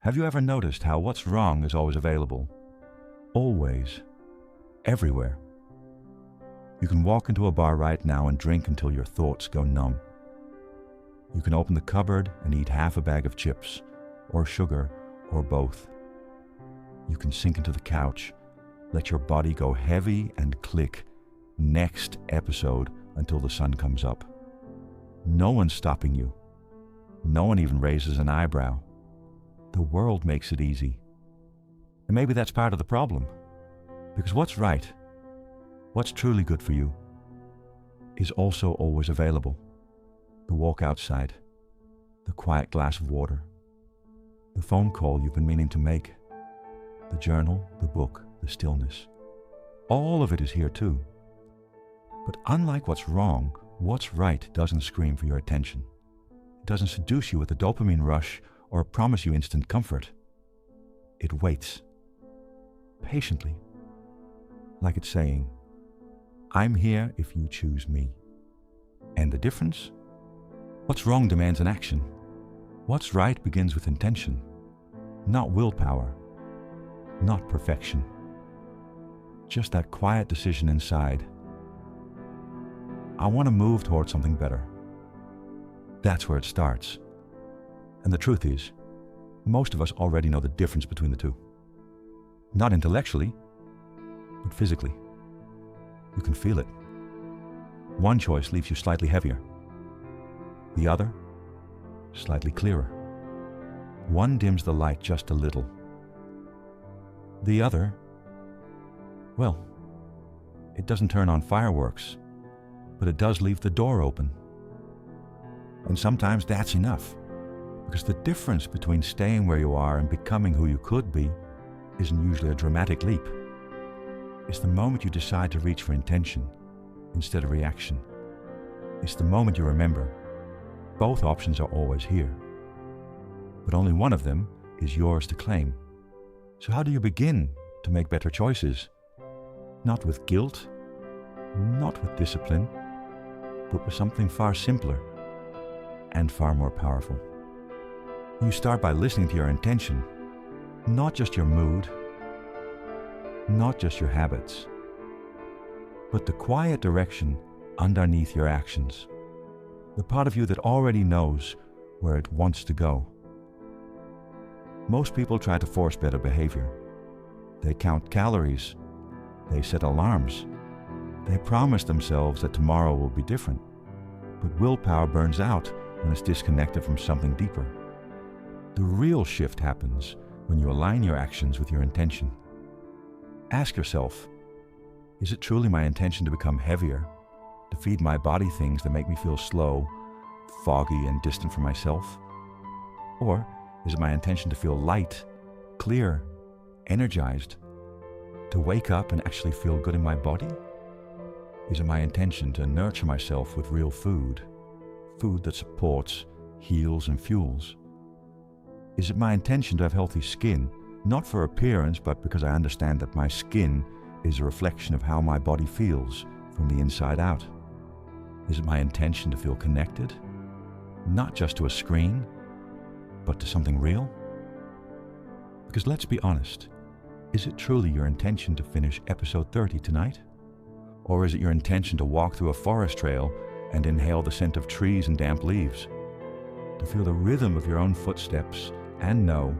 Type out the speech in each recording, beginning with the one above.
Have you ever noticed how what's wrong is always available? Always. Everywhere. You can walk into a bar right now and drink until your thoughts go numb. You can open the cupboard and eat half a bag of chips, or sugar, or both. You can sink into the couch, let your body go heavy and click next episode until the sun comes up. No one's stopping you. No one even raises an eyebrow. The world makes it easy. And maybe that's part of the problem. Because what's right, what's truly good for you, is also always available. The walk outside, the quiet glass of water, the phone call you've been meaning to make, the journal, the book, the stillness. All of it is here too. But unlike what's wrong, what's right doesn't scream for your attention. It doesn't seduce you with a dopamine rush or promise you instant comfort. It waits, patiently, like it's saying, I'm here if you choose me. And the difference? What's wrong demands an action. What's right begins with intention, not willpower, not perfection. Just that quiet decision inside. I want to move towards something better. That's where it starts. And the truth is, most of us already know the difference between the two. Not intellectually, but physically. You can feel it. One choice leaves you slightly heavier. The other, slightly clearer. One dims the light just a little. The other, well, it doesn't turn on fireworks, but it does leave the door open. And sometimes that's enough, because the difference between staying where you are and becoming who you could be isn't usually a dramatic leap. It's the moment you decide to reach for intention instead of reaction. It's the moment you remember both options are always here, but only one of them is yours to claim. So how do you begin to make better choices? Not with guilt, not with discipline, but with something far simpler and far more powerful. You start by listening to your intention, not just your mood, not just your habits, but the quiet direction underneath your actions, the part of you that already knows where it wants to go. Most people try to force better behavior. They count calories, they set alarms, they promise themselves that tomorrow will be different. But willpower burns out when it's disconnected from something deeper. The real shift happens when you align your actions with your intention. Ask yourself, is it truly my intention to become heavier, to feed my body things that make me feel slow, foggy, and distant from myself? Or is it my intention to feel light, clear, energized, to wake up and actually feel good in my body? Is it my intention to nurture myself with real food, food that supports, heals, and fuels? Is it my intention to have healthy skin, not for appearance, but because I understand that my skin is a reflection of how my body feels from the inside out? Is it my intention to feel connected, not just to a screen, but to something real? Because let's be honest, is it truly your intention to finish episode 30 tonight? Or is it your intention to walk through a forest trail and inhale the scent of trees and damp leaves? To feel the rhythm of your own footsteps and know,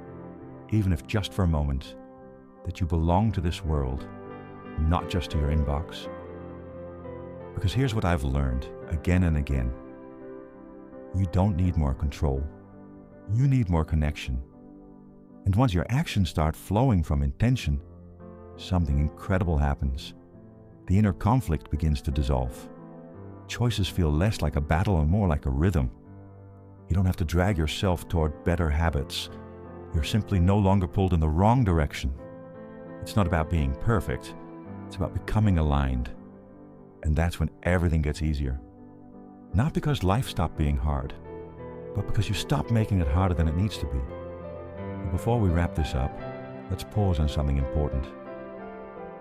even if just for a moment, that you belong to this world, not just to your inbox? Because here's what I've learned again and again. You don't need more control. You need more connection. And once your actions start flowing from intention, something incredible happens. The inner conflict begins to dissolve. Choices feel less like a battle and more like a rhythm. You don't have to drag yourself toward better habits. You're simply no longer pulled in the wrong direction. It's not about being perfect. It's about becoming aligned. And that's when everything gets easier. Not because life stopped being hard, but because you stop making it harder than it needs to be. But before we wrap this up, let's pause on something important.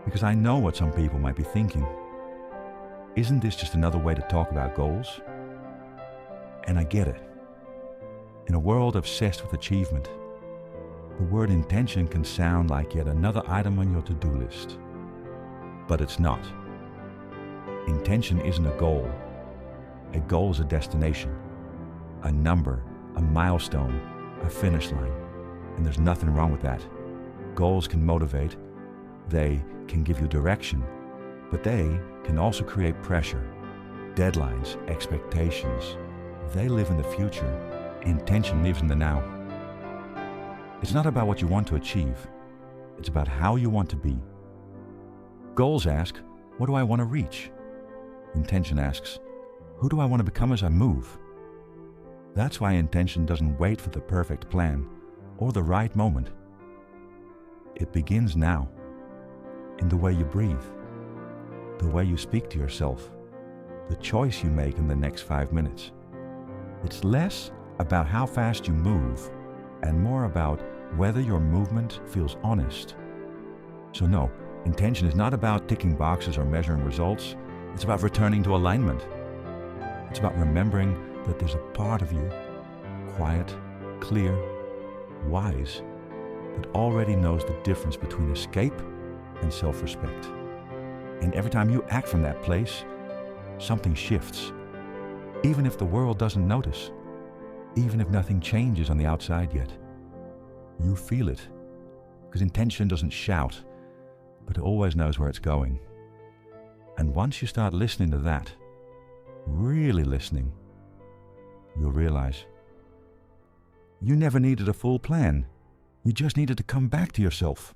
Because I know what some people might be thinking. Isn't this just another way to talk about goals? And I get it. In a world obsessed with achievement, The word intention can sound like yet another item on your to-do list, but it's not. Intention isn't a goal. A goal is a destination, a number, a milestone, a finish line, and there's nothing wrong with that. Goals can motivate, they can give you direction, but they can also create pressure, deadlines, expectations. They live in the future. Intention lives in the now. It's not about what you want to achieve. It's about how you want to be. Goals ask, what do I want to reach? Intention asks, who do I want to become as I move? That's why intention doesn't wait for the perfect plan or the right moment. It begins now, in the way you breathe, the way you speak to yourself, the choice you make in the next 5 minutes. It's less about how fast you move and more about whether your movement feels honest. So no, intention is not about ticking boxes or measuring results. It's about returning to alignment. It's about remembering that there's a part of you, quiet, clear, wise, that already knows the difference between escape and self-respect. And every time you act from that place, something shifts. Even if the world doesn't notice, even if nothing changes on the outside yet, you feel it. Because intention doesn't shout, but it always knows where it's going. And once you start listening to that, really listening, you'll realize you never needed a full plan. You just needed to come back to yourself.